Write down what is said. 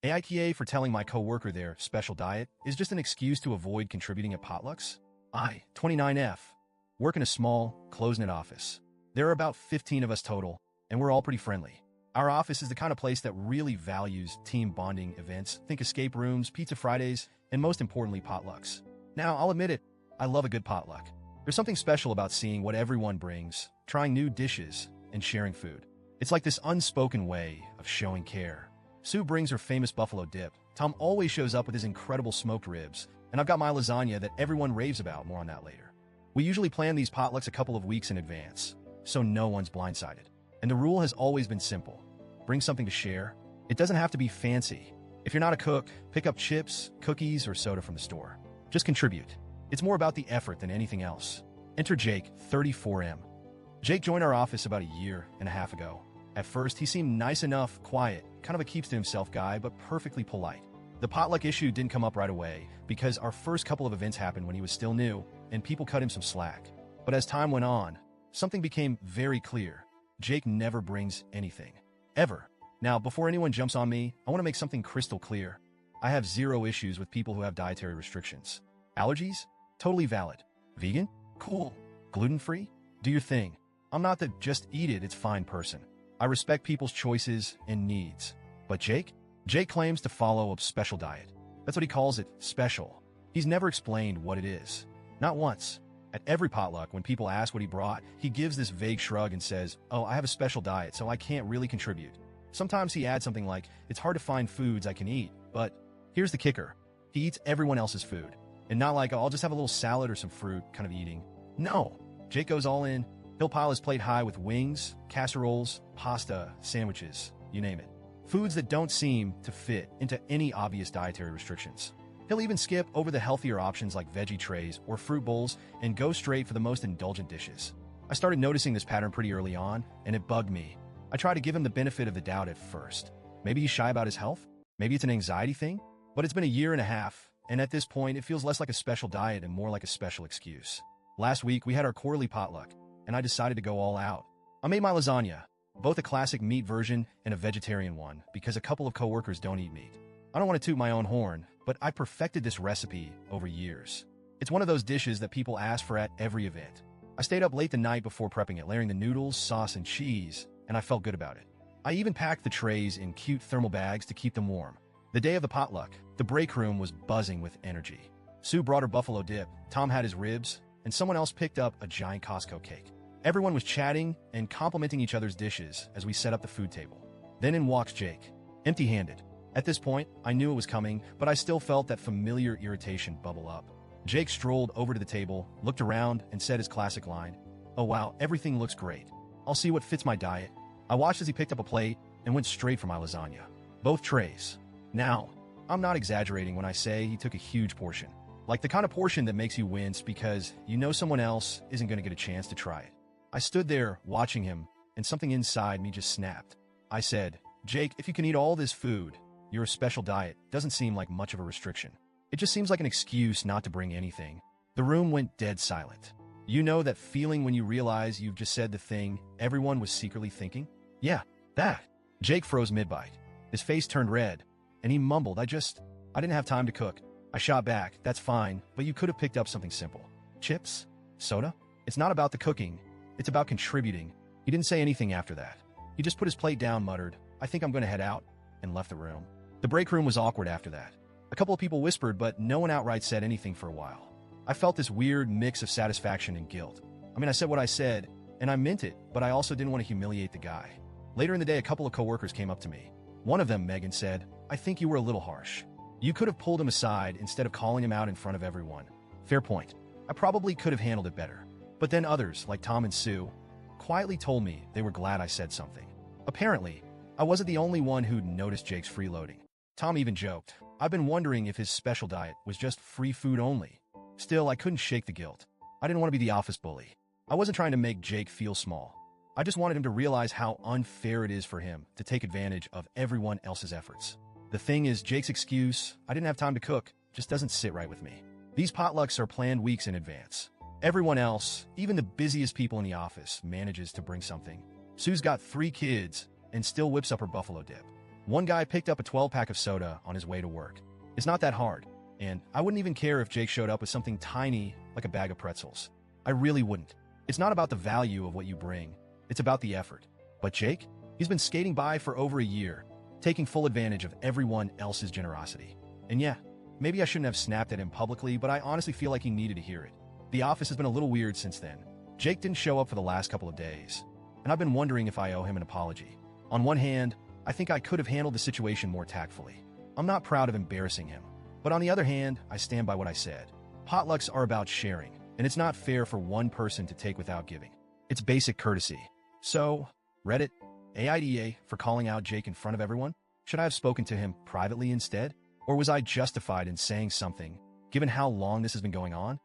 AITA for telling my coworker their special diet is just an excuse to avoid contributing at potlucks? I, 29F, work in a small, closed-knit office. There are about 15 of us total, and we're all pretty friendly. Our office is the kind of place that really values team bonding events. Think escape rooms, pizza Fridays, and most importantly, potlucks. Now, I'll admit it, I love a good potluck. There's something special about seeing what everyone brings, trying new dishes, and sharing food. It's like this unspoken way of showing care. Sue brings her famous buffalo dip. Tom always shows up with his incredible smoked ribs, and I've got my lasagna that everyone raves about. More on that later. We usually plan these potlucks a couple of weeks in advance, so no one's blindsided. And the rule has always been simple. Bring something to share. It doesn't have to be fancy. If you're not a cook, pick up chips, cookies, or soda from the store. Just contribute. It's more about the effort than anything else. Enter Jake, 34M. Jake joined our office about a year and a half ago. At first, he seemed nice enough, quiet, kind of a keeps-to-himself guy, but perfectly polite. The potluck issue didn't come up right away because our first couple of events happened when he was still new, and people cut him some slack. But as time went on, something became very clear. Jake never brings anything. Ever. Now, before anyone jumps on me, I want to make something crystal clear. I have zero issues with people who have dietary restrictions. Allergies? Totally valid. Vegan? Cool. Gluten-free? Do your thing. I'm not the just eat it, it's fine person. I respect people's choices and needs. But Jake? Jake claims to follow a special diet. That's what he calls it, special. He's never explained what it is. Not once. At every potluck, when people ask what he brought, he gives this vague shrug and says, "Oh, I have a special diet, so I can't really contribute." Sometimes he adds something like, "It's hard to find foods I can eat," but here's the kicker. He eats everyone else's food. And not like, "Oh, I'll just have a little salad or some fruit," kind of eating. No. Jake goes all in. He'll pile his plate high with wings, casseroles, pasta, sandwiches, you name it. Foods that don't seem to fit into any obvious dietary restrictions. He'll even skip over the healthier options like veggie trays or fruit bowls and go straight for the most indulgent dishes. I started noticing this pattern pretty early on, and it bugged me. I tried to give him the benefit of the doubt at first. Maybe he's shy about his health? Maybe it's an anxiety thing? But it's been a year and a half, and at this point, it feels less like a special diet and more like a special excuse. Last week, we had our quarterly potluck, and I decided to go all out. I made my lasagna, both a classic meat version and a vegetarian one, because a couple of coworkers don't eat meat. I don't want to toot my own horn, but I perfected this recipe over years. It's one of those dishes that people ask for at every event. I stayed up late the night before prepping it, layering the noodles, sauce, and cheese, and I felt good about it. I even packed the trays in cute thermal bags to keep them warm. The day of the potluck, the break room was buzzing with energy. Sue brought her buffalo dip, Tom had his ribs, and someone else picked up a giant Costco cake. Everyone was chatting and complimenting each other's dishes as we set up the food table. Then in walks Jake, empty-handed. At this point, I knew it was coming, but I still felt that familiar irritation bubble up. Jake strolled over to the table, looked around, and said his classic line, "Oh wow, everything looks great. I'll see what fits my diet." I watched as he picked up a plate and went straight for my lasagna. Both trays. Now, I'm not exaggerating when I say he took a huge portion. Like the kind of portion that makes you wince because you know someone else isn't going to get a chance to try it. I stood there watching him, and something inside me just snapped. I said, "Jake, if you can eat all this food, your special diet doesn't seem like much of a restriction. It just seems like an excuse not to bring anything." The room went dead silent. You know that feeling when you realize you've just said the thing everyone was secretly thinking? Yeah, that. Jake froze mid-bite. His face turned red, and he mumbled, I didn't have time to cook." I shot back, "That's fine, but you could have picked up something simple. Chips? Soda? It's not about the cooking. It's about contributing." He didn't say anything after that. He just put his plate down, muttered, "I think I'm going to head out," and left the room. The break room was awkward after that. A couple of people whispered, but no one outright said anything for a while. I felt this weird mix of satisfaction and guilt. I said what I said, and I meant it, but I also didn't want to humiliate the guy. Later in the day, a couple of coworkers came up to me. One of them, Megan, said, "I think you were a little harsh. You could have pulled him aside instead of calling him out in front of everyone." Fair point. I probably could have handled it better. But then others, like Tom and Sue, quietly told me they were glad I said something. Apparently, I wasn't the only one who'd noticed Jake's freeloading. Tom even joked, "I've been wondering if his special diet was just free food only." Still, I couldn't shake the guilt. I didn't want to be the office bully. I wasn't trying to make Jake feel small. I just wanted him to realize how unfair it is for him to take advantage of everyone else's efforts. The thing is, Jake's excuse, "I didn't have time to cook," just doesn't sit right with me. These potlucks are planned weeks in advance. Everyone else, even the busiest people in the office, manages to bring something. Sue's got 3 kids and still whips up her buffalo dip. One guy picked up a 12-pack of soda on his way to work. It's not that hard, and I wouldn't even care if Jake showed up with something tiny like a bag of pretzels. I really wouldn't. It's not about the value of what you bring, it's about the effort. But Jake, he's been skating by for over a year, taking full advantage of everyone else's generosity. And yeah, maybe I shouldn't have snapped at him publicly, but I honestly feel like he needed to hear it. The office has been a little weird since then. Jake didn't show up for the last couple of days, and I've been wondering if I owe him an apology. On one hand, I think I could have handled the situation more tactfully. I'm not proud of embarrassing him. But on the other hand, I stand by what I said. Potlucks are about sharing, and it's not fair for one person to take without giving. It's basic courtesy. So, Reddit, AITA for calling out Jake in front of everyone? Should I have spoken to him privately instead? Or was I justified in saying something, given how long this has been going on?